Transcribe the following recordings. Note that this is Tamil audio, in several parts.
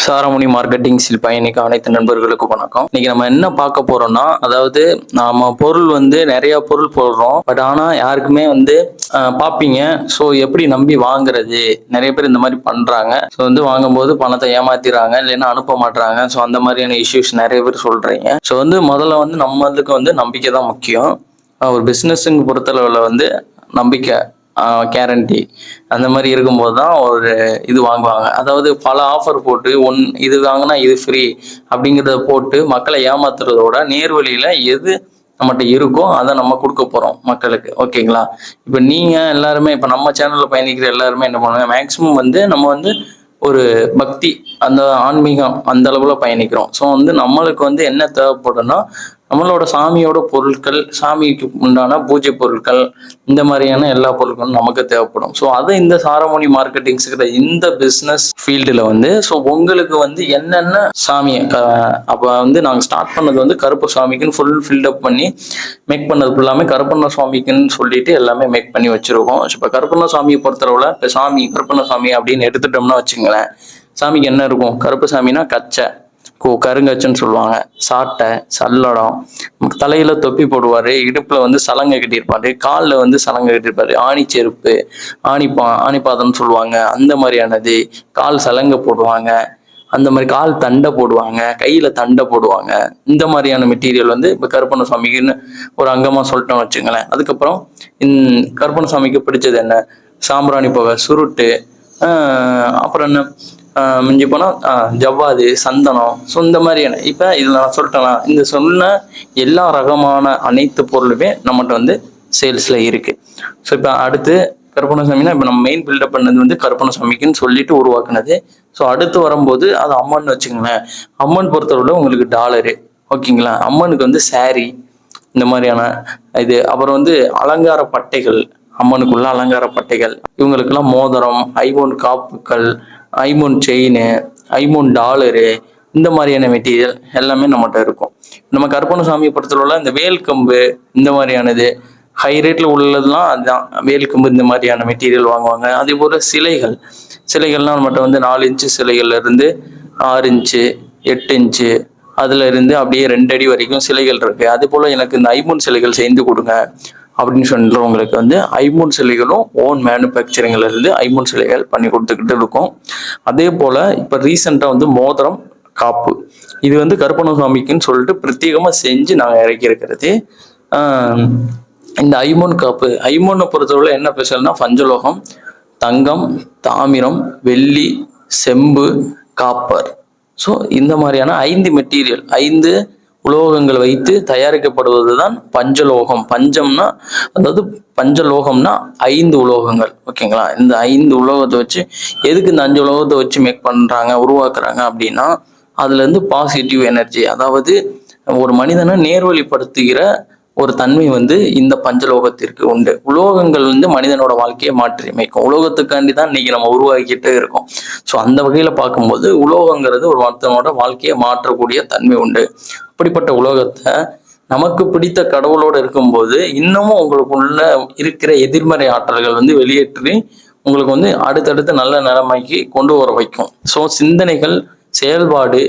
சாரமுனி மார்க்கெட்டிங்ஸில் பயணிக்க அனைத்து நண்பர்களுக்கும் வணக்கம். இன்னைக்கு நம்ம என்ன பார்க்க போறோம்னா, அதாவது நாம பொருள் நிறைய பொருள் போடுறோம். பட் ஆனா யாருக்குமே பார்ப்பீங்க. ஸோ எப்படி நம்பி வாங்குறது? நிறைய பேர் இந்த மாதிரி பண்றாங்க. ஸோ வாங்கும்போது பணத்தை ஏமாத்திடுறாங்க, இல்லைன்னா அனுப்ப மாட்டாங்க. ஸோ அந்த மாதிரியான இஷ்யூஸ் நிறைய பேர் சொல்றீங்க. ஸோ முதல்ல நம்மளுக்கு நம்பிக்கை தான் முக்கியம். ஒரு பிஸ்னஸுங்க பொறுத்தளவில் நம்பிக்கை, கேரண்டி அந்த மாதிரி இருக்கும்போது தான் ஒரு இது வாங்குவாங்க. அதாவது பல ஆஃபர் போட்டு இது வாங்கினா இது ஃப்ரீ அப்படிங்கிறத போட்டு மக்களை ஏமாத்துறதோட நேர்வழியில் எது நம்மகிட்ட இருக்கோ அதை நம்ம கொடுக்க போகிறோம் மக்களுக்கு. ஓகேங்களா? இப்போ நீங்கள் எல்லாருமே, இப்போ நம்ம சேனலில் பயணிக்கிற எல்லாருமே என்ன பண்ணுவாங்க, மேக்ஸிமம் நம்ம ஒரு பக்தி, அந்த ஆன்மீகம் அந்த அளவில் பயணிக்கிறோம். ஸோ நம்மளுக்கு என்ன தேவைப்படும்னா, நம்மளோட சாமியோட பொருட்கள், சாமிக்கு உண்டான பூஜை பொருட்கள், இந்த மாதிரியான எல்லா பொருட்களும் நமக்கு தேவைப்படும். ஸோ அது இந்த சாரமுனி மார்க்கெட்டிங்ஸுங்கிற இந்த பிஸ்னஸ் ஃபீல்டில் ஸோ உங்களுக்கு என்னென்ன சாமியை அப்போ நாங்கள் ஸ்டார்ட் பண்ணது கருப்பு சாமிக்குன்னு ஃபுல் ஃபில்டப் பண்ணி மேக் பண்ணது ஃபுல்லாமே கருப்பண்ண சுவாமிக்குன்னு சொல்லிட்டு எல்லாமே மேக் பண்ணி வச்சிருக்கோம். இப்போ கருப்பண்ண சாமியை பொறுத்தளவில் இப்போ கருப்பண்ண சாமி அப்படின்னு எடுத்துட்டோம்னா வச்சுங்களேன், சாமிக்கு என்ன இருக்கும்? கருப்பு சாமினா கச்சை, கருங்கச்சுன்னு சொல்லுவாங்க, சாட்டை, சல்லடம், தலையில தொப்பி போடுவாரு, இடுப்புல சலங்கை கட்டியிருப்பாரு, காலில் சலங்கை கட்டியிருப்பாரு, ஆணி செருப்பு, ஆணிப்பாதம்னு சொல்லுவாங்க, அந்த மாதிரியானது, கால் சலங்கை போடுவாங்க, அந்த மாதிரி கால் தண்டை போடுவாங்க, கையில தண்டை போடுவாங்க. இந்த மாதிரியான மெட்டீரியல் இப்போ கருப்பண்ண சுவாமிக்குன்னு ஒரு அங்கமா சொல்லிட்டோம் வச்சுங்களேன். அதுக்கப்புறம் கருப்பண்ண சுவாமிக்கு பிடிச்சது என்ன? சாம்பிராணி புகை, சுருட்டு, அப்புறம் என்ன மிஞ்சி போனா ஜவ்வாது, சந்தனம். ஸோ இந்த மாதிரியான இப்போ இதில் நான் சொல்லிட்டேன்னா, இந்த சொன்ன எல்லா ரகமான அனைத்து பொருளுமே நம்மகிட்ட சேல்ஸ்ல இருக்கு. ஸோ இப்போ அடுத்து கருப்பண்ண சாமினா இப்போ நம்ம மெயின் பில்டப் பண்ணது கருப்பண்ண சாமிக்குன்னு சொல்லிட்டு உருவாக்குனது. ஸோ அடுத்து வரும்போது அது அம்மன் வச்சுங்களேன். அம்மன் பொறுத்தவரை உங்களுக்கு டாலரு, ஓகேங்களா? அம்மனுக்கு saree, இந்த மாதிரியான இது. அப்புறம் அலங்கார பட்டைகள், அம்மனுக்குள்ள அலங்கார பட்டைகள், இவங்களுக்கெல்லாம் மோதிரம், ஐபோன் காப்புகள், ஐபோன் செயின், ஐபோன் டாலரு, இந்த மாதிரியான மெட்டீரியல் எல்லாமே நம்மகிட்ட இருக்கும். நம்ம கருப்பண்ண சாமியை பொறுத்தவரை இந்த வேல்கம்பு, இந்த மாதிரியானது ஹை ரேட்ல உள்ளதுலாம் அதுதான் வேல்கம்பு, இந்த மாதிரியான மெட்டீரியல் வாங்குவாங்க. அதே போல சிலைகள்லாம் நம்மகிட்ட 4 இன்ச்சு சிலைகள்ல இருந்து 6 இன்ச்சு, 8 இன்ச்சு, அதுல இருந்து அப்படியே 2 அடி வரைக்கும் சிலைகள் இருக்கு. அதே போல எனக்கு இந்த ஐபோன் சிலைகள் செய்து கொடுங்க அப்படின்னு சொல்றவங்களுக்கு ஐபோன் சிலைகளும் ஓன் மேனுஃபேக்சரிங்ல இருந்து ஐபோன் சிலைகள் பண்ணி கொடுத்துக்கிட்டு இருக்கோம். அதே போல இப்ப ரீசெண்டா மோதிரம், காப்பு, இது கருப்பண்ண சுவாமிக்குன்னு சொல்லிட்டு பிரத்யேகமா செஞ்சு நாங்கள் இறக்கி இருக்கிறது. இந்த ஐபோன் காப்பு, ஐபோனை பொறுத்தவரை என்ன ஸ்பெஷல்னா பஞ்சலோகம், தங்கம், தாமிரம், வெள்ளி, செம்பு, காப்பர். ஸோ இந்த மாதிரியான 5 மெட்டீரியல், 5 உலோகங்கள் வைத்து தயாரிக்கப்படுவது தான் பஞ்சலோகம். பஞ்சம்னா, அதாவது பஞ்சலோகம்னா 5 உலோகங்கள். ஓகேங்களா? இந்த 5 உலோகத்தை வச்சு எதுக்கு இந்த 5 உலோகத்தை வச்சு மேக் பண்றாங்க, உருவாக்குறாங்க அப்படின்னா, அதுல இருந்து பாசிட்டிவ் எனர்ஜி, அதாவது ஒரு மனிதனை நேர்வழிப்படுத்துகிற ஒரு தன்மை இந்த பஞ்சலோகத்திற்கு உண்டு. உலோகங்கள் மனிதனோட வாழ்க்கையை மாற்றி அமைக்கும். உலோகத்துக்காண்டி தான் இன்னைக்கு நம்ம உருவாக்கிட்டே இருக்கோம். ஸோ அந்த வகையில பார்க்கும்போது உலோகங்கிறது ஒரு மனிதனோட வாழ்க்கையை மாற்றக்கூடிய தன்மை உண்டு. அப்படிப்பட்ட உலோகத்தை நமக்கு பிடித்த கடவுளோடு இருக்கும்போது இன்னமும் உங்களுக்குள்ள இருக்கிற எதிர்மறை ஆற்றல்கள் வெளியேற்றி உங்களுக்கு அடுத்தடுத்த நல்ல நிலைமைக்கு கொண்டு வர வைக்கும். ஸோ சிந்தனைகள், செயல்பாடு,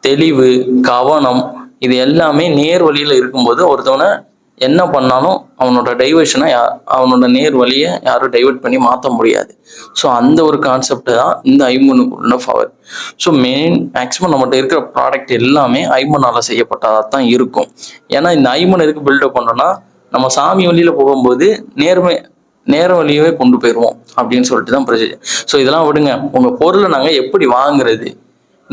தெளிவு, கவனம், இது எல்லாமே நேர் வழியில இருக்கும்போது ஒருத்தவனை என்ன பண்ணாலும் அவனோட டைவர்ஷனை, அவனோட நேர் வழியை யாரும் டைவர்ட் பண்ணி மாற்ற முடியாது. ஸோ அந்த ஒரு கான்செப்ட் தான் இந்த ஐம்பொன்னுக்குள்ள பவர். ஸோ மேக்ஸிமம் நம்மகிட்ட இருக்கிற ப்ராடக்ட் எல்லாமே ஐம்பொன்னால செய்யப்பட்டதாக தான் இருக்கும். ஏன்னா இந்த ஐம்பொன் எதுக்கு பில்டப் பண்ணோம்னா, நம்ம சாமி வழியில போகும்போது நேர வழியவே கொண்டு போயிடுவோம் அப்படின்னு சொல்லிட்டு தான் ப்ரொசீஜர். ஸோ இதெல்லாம் விடுங்க, உங்க பொருளை நாங்கள் எப்படி வாங்குறது?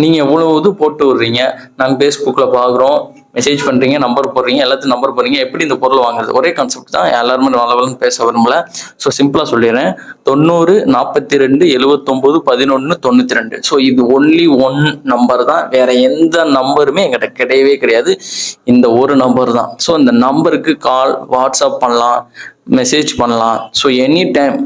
நீங்கள் எவ்வளோ இது போட்டு விடுறீங்க, நாங்கள் ஃபேஸ்புக்கில் பார்க்குறோம், மெசேஜ் பண்ணுறீங்க, நம்பர் போடுறீங்க, எல்லாத்தையும் நம்பர் போடுறீங்க, எப்படி இந்த பொருள் வாங்குறது? ஒரே கான்செப்ட் தான், எல்லாருமே வளவலன்னு பேச விரும்பல. ஸோ சிம்பிளாக சொல்லிடுறேன், 90 42 79 11 92. ஸோ இது ஒன்லி ஒன் நம்பர் தான், வேற எந்த நம்பருமே எங்கிட்ட கிடையவே கிடையாது. இந்த ஒரு நம்பர் தான். ஸோ இந்த நம்பருக்கு கால், வாட்ஸ்அப் பண்ணலாம், மெசேஜ் பண்ணலாம். ஸோ எனி டைம்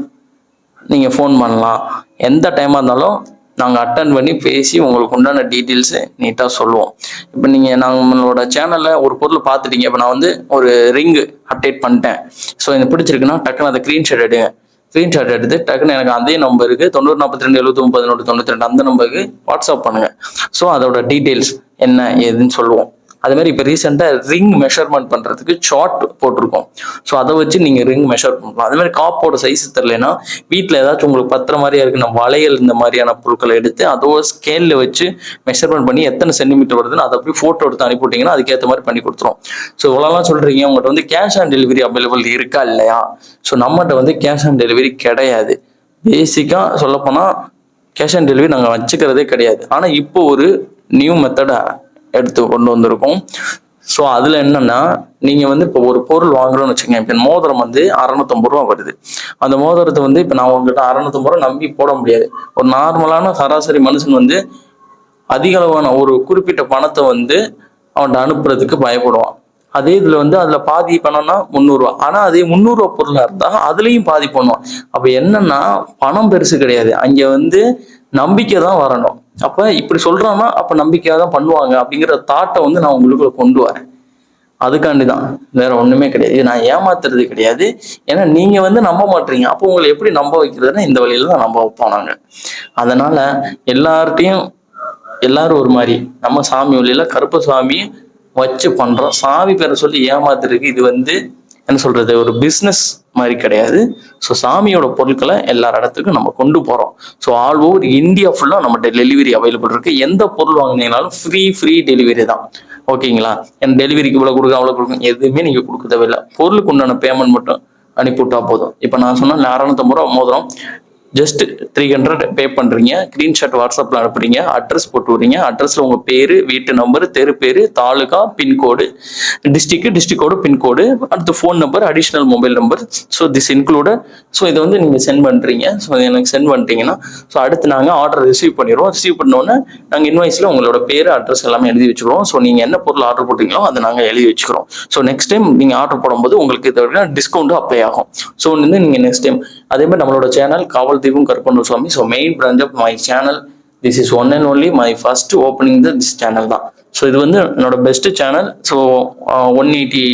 நீங்கள் ஃபோன் பண்ணலாம், எந்த டைமாக இருந்தாலும் நாங்கள் அட்டன் பண்ணி பேசி உங்களுக்கு உண்டான டீட்டெயில்ஸு நீட்டாக சொல்லுவோம். இப்போ நீங்கள் நம்மளோட சேனலில் ஒரு பொருள் பார்த்துட்டீங்க. இப்போ நான் ஒரு ரிங்கு அப்டேட் பண்ணிட்டேன். ஸோ எனக்கு பிடிச்சிருக்குன்னா டக்குன்னு அதை ஸ்க்ரீன்ஷாட் எடுங்க, ஸ்க்ரீன்ஷாட் எடுத்து டக்குன்னு எனக்கு அதே நம்பருக்கு 9042 72 71 92 அந்த நம்பருக்கு வாட்ஸ்அப் பண்ணுங்க. ஸோ அதோட டீட்டெயில்ஸ் என்ன ஏதுன்னு சொல்லுவோம். அது மாதிரி இப்போ ரீசெண்டாக ரிங் மெஷர்மெண்ட் பண்ணுறதுக்கு சார்ட் போட்டிருக்கோம். ஸோ அதை வச்சு நீங்கள் ரிங் மெஷர் பண்ணலாம். அது மாதிரி காப்போட சைஸ் தெரியலனா வீட்டில் ஏதாச்சும் உங்களுக்கு பத்திர மாதிரியா இருக்கு நம்ம வளையல் இந்த மாதிரியான பொருட்களை எடுத்து அதோட ஸ்கேலில் வச்சு மெஷர்மெண்ட் பண்ணி எத்தனை சென்டிமீட்டர் வருதுன்னு அதை அப்படியே ஃபோட்டோ எடுத்து அனுப்பிவிட்டீங்கன்னா அதுக்கேற்ற மாதிரி பண்ணி கொடுத்துரும். ஸோ இவ்வளோலாம் சொல்கிறீங்க, உங்கள்கிட்ட வந்து கேஷ் ஆன் டெலிவரி அவைலபிள் இருக்கா இல்லையா? ஸோ நம்மகிட்ட வந்து கேஷ் ஆன் டெலிவரி கிடையாது. பேசிக்காக சொல்லப்போனால் கேஷ் ஆன் டெலிவரி நாங்கள் வச்சுக்கிறதே கிடையாது. ஆனால் இப்போ ஒரு நியூ மெத்தடை எடுத்து கொண்டு வந்திருக்கோம். ஸோ அதில் என்னன்னா நீங்கள் வந்து இப்போ ஒரு பொருள் வாங்குறோம்னு வச்சுக்கோங்க. இப்போ மோதிரம் வந்து 650 ரூபா வருது. அந்த மோதிரத்தை வந்து இப்போ நான் உங்ககிட்ட 650 ரூபா நம்பி போட முடியாது. ஒரு நார்மலான சராசரி மனுஷன் வந்து அதிக அளவான ஒரு குறிப்பிட்ட பணத்தை வந்து அவன்கிட்ட அனுப்புறதுக்கு பயப்படுவான். அதே இதில் வந்து அதில் பாதி பணம்னா 300 ரூபா. ஆனால் அதே 300 ரூபா பொருளாக இருந்தால் அதுலேயும் பாதி பண்ணுவான். அப்போ என்னன்னா பணம் பெருசு கிடையாது, அங்கே வந்து நம்பிக்கை தான் வரணும். அப்போ இப்படி சொல்றான்னா அப்போ நம்பிக்கையாக தான் பண்ணுவாங்க அப்படிங்கிற தாட்டை வந்து நான் உங்களுக்குள்ள கொண்டு வரேன். அதுக்காண்டி தான், வேற ஒண்ணுமே கிடையாது. நான் ஏமாத்துறது கிடையாது. ஏன்னா நீங்க வந்து நம்ப மாட்டீங்க. அப்போ உங்களை எப்படி நம்ப வைக்கிறதுன்னா இந்த வழியில தான் நம்ப வைப்போம் நாங்க. அதனால எல்லார்ட்டையும் எல்லாரும் ஒரு மாதிரி நம்ம சாமி வழியில கருப்பசாமி வச்சு பண்றோம். சாமி பேரை சொல்லி ஏமாத்துறதுக்கு இது வந்து என்ன சொல்றது ஒரு பிஸ்னஸ் மாதிரி கிடையாது. ஸோ சாமியோட பொருட்களை எல்லா இடத்துக்கும் நம்ம கொண்டு போறோம். ஸோ ஆல் ஓவர் இந்தியா ஃபுல்லா நம்மகிட்ட டெலிவரி அவைலபிள் இருக்கு. எந்த பொருள் வாங்கினீங்கனாலும் ஃப்ரீ டெலிவரி தான். ஓகேங்களா? என் டெலிவரிக்கு இவ்வளோ கொடுக்க அவ்வளோ கொடுங்க எதுவுமே நீங்க கொடுக்க தேவையில்லை. பொருளுக்கு உண்டான பேமெண்ட் மட்டும் அனுப்பிவிட்டா போதும். இப்போ நான் சொன்ன 650 ரூபா மோதிரம் ஜஸ்ட் 300 பே பண்றீங்க. ஸ்கிரீன்ஷாட் வாட்ஸ்அப்ல அனுப்புறீங்க, அட்ரஸ் போட்டு விடுறீங்க. அட்ரஸ்ல உங்க பேரு, வீட்டு நம்பர், தெரு பேரு, தாலுகா, பின்கோடு, டிஸ்ட்ரிக்ட் பின்கோடு, அடுத்து phone number, additional mobile number. So this included. So இதை வந்து நீங்க சென்ட் பண்றீங்க. ஸோ எனக்கு சென்ட் பண்ணிட்டீங்கன்னா ஸோ அடுத்து நாங்கள் ஆர்டர் ரிசீவ் பண்ணிடுவோம். ரிசீவ் பண்ணோன்னே நாங்கள் இன்வாய்ஸ்ல உங்களோட பேரு, அட்ரஸ் எல்லாமே எழுதி வச்சுக்கிறோம். ஸோ நீங்க என்ன பொருள் ஆர்டர் போட்டீங்களோ அதை நாங்கள் எழுதி வச்சுக்கிறோம். ஸோ நெக்ஸ்ட் டைம் நீங்க ஆர்டர் போடும்போது உங்களுக்கு இதை டிஸ்கவுண்ட் அப்ளை ஆகும். ஸோ வந்து நீங்க நெக்ஸ்ட் டைம் அதே மாதிரி நம்மளோட channel Kaval Deepam Karuppanna Swami. So main branch of my channel. This is one and only my first opening this channel தான். ஸோ இது வந்து என்னோட பெஸ்ட் சேனல். ஸோ 180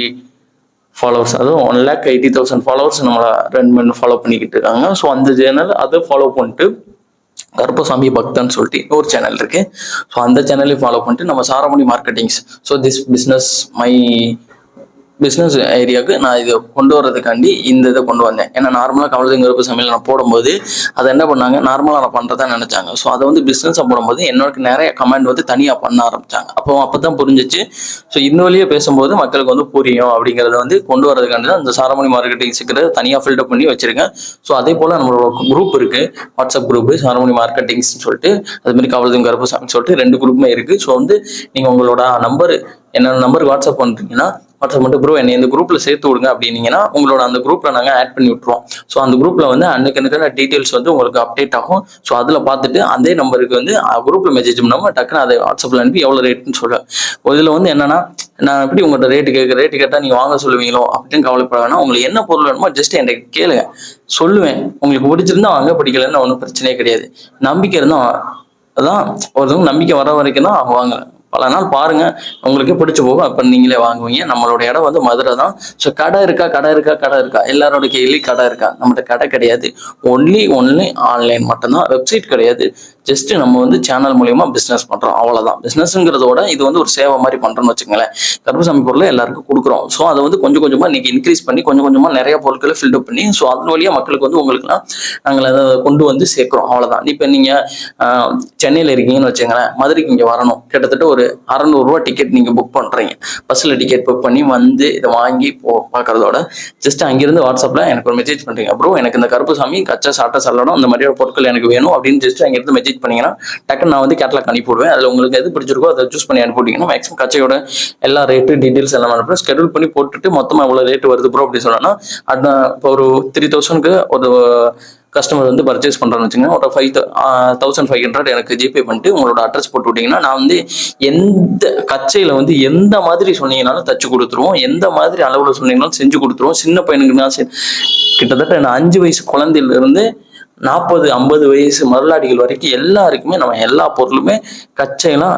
ஃபாலோவர்ஸ், அதுவும் 1,80,000 ஃபாலோவர்ஸ் நம்மளை ஃபாலோ பண்ணிக்கிட்டு இருக்காங்க. ஸோ அந்த சேனல் அதை ஃபாலோ பண்ணிட்டு கருப்பசாமி பக்தன் சொல்லிட்டு ஒரு சேனல் இருக்கு. ஸோ அந்த சேனலையும் ஃபாலோ பண்ணிட்டு நம்ம Saramani marketings. So this business my business ஏரியாவுக்கு நான் இதை கொண்டு வரதுக்காண்டி இந்த இதை கொண்டு வந்தேன். ஏன்னா நார்மலாக கமலதேவன் கருப்பசாமியில் நான் போடும்போது அதை என்ன பண்ணாங்க, நார்மலாக நான் பண்ணுறதா நினைச்சாங்க. ஸோ அதை வந்து பிஸ்னஸாக போடும்போது என்னோட நிறைய கமெண்ட் வந்து தனியாக பண்ண ஆரம்பிச்சாங்க. அப்போ தான் புரிஞ்சிச்சு. ஸோ இந்த வழியே பேசும்போது மக்களுக்கு வந்து புரியும் அப்படிங்கிறத வந்து கொண்டு வரதுக்காண்டி தான் இந்த சாரமணி மார்க்கெட்டிங்ஸுக்கு தனியாக ஃபில்டப் பண்ணி வச்சிருக்கேன். ஸோ அதே போல் நம்மளோட குரூப் இருக்கு, வாட்ஸ்அப் குரூப் சாரமணி மார்க்கெட்டிங்ஸ்னு சொல்லிட்டு, அது மாதிரி கமலதேவன் கருப்பசாமி சொல்லிட்டு 2 குரூப்புமே இருக்கு. ஸோ வந்து நீங்கள் உங்களோட நம்பர் என்னோட நம்பருக்கு வாட்ஸ்அப் பண்ணுறீங்கன்னா வாட்ஸ்அப் மட்டும் ப்ரோ என்னை இந்த குரூப்ல சேர்த்து விடுங்க அப்படின்னீங்கன்னா உங்களோட அந்த குரூப்ல நாங்கள் ஆட் பண்ணி விட்டுருவோம். ஸோ அந்த குரூப்ல வந்து அன்னைக்கு டீட்டெயில்ஸ் வந்து உங்களுக்கு அப்டேட் ஆகும். ஸோ அதில் பார்த்துட்டு அதே நம்பருக்கு வந்து குரூப்ல மெசேஜ் பண்ணாமல் டக்குன்னு அதை வாட்ஸ்அப்ல அனுப்பி எவ்வளோ ரேட்டுன்னு சொல்லுவேன். இதில் வந்து என்னன்னா நான் எப்படி உங்கள்கிட்ட ரேட்டு கேட்டால் நீங்கள் வாங்க சொல்லுவீங்களோ அப்படின்னு கவலைப்பட வேணாம். உங்களுக்கு என்ன பொருள் வேணுமோ ஜஸ்ட் என்கிட்ட கேளுங்க, சொல்லுவேன். உங்களுக்கு பிடிச்சிருந்தா வாங்க, பிடிக்கலன்னு ஒன்றும் பிரச்சனையே கிடையாது. நம்பிக்கை இருந்தால் அதான் ஒருத்தவங்க நம்பிக்கை வர வரைக்கும் தான் வாங்க. பல நாள் பாருங்க, உங்களுக்கே பிடிச்சி போகும். அப்ப நீங்களே வாங்குவீங்க. நம்மளோட இடம் வந்து மதுரை தான். ஸோ கடை இருக்கா எல்லாரோட கேள்வி கடை இருக்கா? நம்மகிட்ட கடை கிடையாது. ஒன்லி ஆன்லைன் மட்டும்தான், வெப்சைட் கிடையாது. ஜஸ்ட் நம்ம வந்து சேனல் மூலியமா பிசினஸ் பண்றோம், அவ்வளவுதான். பிசினஸ்ங்கிறதோட இது வந்து ஒரு சேவை மாதிரி பண்றோம்னு வச்சுங்களேன். கருப்பசாமி பொருளை எல்லாருக்கும் கொடுக்குறோம். ஸோ அதை வந்து கொஞ்சம் கொஞ்சமா இன்னைக்கு இன்க்ரீஸ் பண்ணி கொஞ்சமா நிறைய பொருட்களை ஃபில்டப் பண்ணி ஸோ அதன் வழியா மக்களுக்கு வந்து உங்களுக்குலாம் நாங்கள் அதை கொண்டு வந்து சேர்க்கிறோம், அவ்வளவுதான். இப்போ நீங்க சென்னையில இருக்கீங்கன்னு வச்சுங்களேன், மதுரைக்கு இங்க வரணும், கிட்டத்தட்ட ஒரு 600 ரூபா டிக்கெட் நீங்க புக் பண்றீங்க. பஸ்ல டிக்கெட் புக் பண்ணி வந்து இதை வாங்கி பார்க்கறதோட ஜஸ்ட் அங்கிருந்து வாட்ஸ்அப்ல எனக்கு ஒரு மெசேஜ் பண்றீங்க, ப்ரோ எனக்கு இந்த கருப்பசாமி கச்சா சாட்டை சல்லடம் அந்த மாதிரியான பொருட்கள் எனக்கு வேணும் அப்படின்னு ஜஸ்ட் அங்கிருந்து மெசேஜ் பண்ணீங்கன்னா டக்குன்னு நான் வந்து கேட்டலாக் அனுப்பிவிடுவேன். அதில் உங்களுக்கு எது பிடிச்சிருக்கோ அதை சூஸ் பண்ணி அனுப்பிவிட்டீங்கன்னா மேக்ஸிமம் கச்சையோட எல்லா ரேட்டு டீட்டெயில்ஸ் எல்லாம் அனுப்புறேன். ஸ்கெடியூல் பண்ணி போட்டுட்டு மொத்தமாக எவ்வளோ ரேட்டு வருது ப்ரோ அப்படின்னு சொன்னா இப்போ ஒரு 3000க்கு ஒரு கஸ்டமர் வந்து பர்ச்சேஸ் பண்றான்னு வச்சுங்க, ஒரு 5,500 எனக்கு ஜிபே பண்ணிட்டு உங்களோட அட்ரஸ் போட்டு விட்டீங்கன்னா நான் வந்து எந்த கச்சையில வந்து எந்த மாதிரி சொன்னீங்கன்னாலும் தச்சு கொடுத்துருவோம், எந்த மாதிரி அளவுல சொன்னீங்கன்னாலும் செஞ்சு கொடுத்துருவோம். சின்ன பையனுக்கு கிட்டத்தட்ட 5 வயசு குழந்தையில இருந்து 40-50 வயசு மருளாடிகள் வரைக்கும் எல்லாருக்குமே நம்ம எல்லா பொருளுமே கச்சையெல்லாம்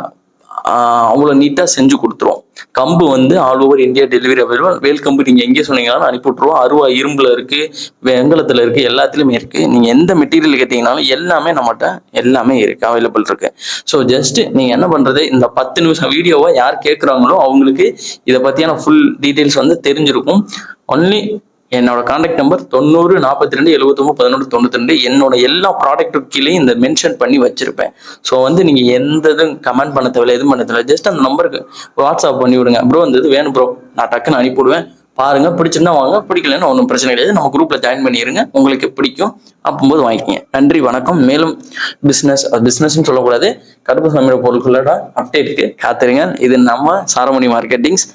அவ்வளோ நீட்டாக செஞ்சு கொடுத்துருவோம். கம்பு வந்து all over India delivery available. வேல் கம்பு நீங்கள் எங்கே சொன்னீங்கன்னாலும் அனுப்பி விட்ருவோம். அருவா இரும்புல இருக்கு, வெங்கலத்தில் இருக்கு, எல்லாத்துலேயுமே இருக்கு. நீங்கள் எந்த மெட்டீரியல் கேட்டீங்கன்னாலும் எல்லாமே நம்மகிட்ட எல்லாமே இருக்கு, அவைலபிள் இருக்கு. ஸோ ஜஸ்ட் நீங்கள் என்ன பண்ணுறது, இந்த 10 நிமிஷம் வீடியோவை யார் கேட்குறாங்களோ அவங்களுக்கு இதை பற்றியான ஃபுல் டீட்டெயில்ஸ் வந்து தெரிஞ்சிருக்கும். ஒன்லி என்னோட கான்டாக்ட் நம்பர் 90 42 79 11 92. என்னோட எல்லா ப்ராடக்ட்டுக்கு கீழே இந்த மென்ஷன் பண்ணி வச்சிருப்பேன். ஸோ வந்து நீங்க எந்த இதுவும் கமெண்ட் பண்ண தேவையில்லை, எதுவும் பண்ண தேவையில்லை. ஜஸ்ட் அந்த நம்பருக்கு வாட்ஸ்அப் பண்ணி விடுங்க. ப்ரோ இந்த இது வேணும் ப்ரோ, நான் டக்குன்னு அனுப்பிவிடுவேன், பாருங்க, பிடிச்சிருந்தா வாங்க, பிடிக்கலன்னா ஒன்றும் பிரச்சனை கிடையாது, நம்ம குரூப்ல ஜாயின் பண்ணிடுங்க, உங்களுக்கு பிடிக்கும் அப்போது வாங்கிக்கங்க. நன்றி, வணக்கம். மேலும் பிஸ்னஸ்ன்னு சொல்லக்கூடாது, கருப்பு சாமியோட பொருட்களோட அப்டேட்டுக்கு காத்துருங்க. இது நம்ம சாரமணி மார்க்கெட்டிங்ஸ்.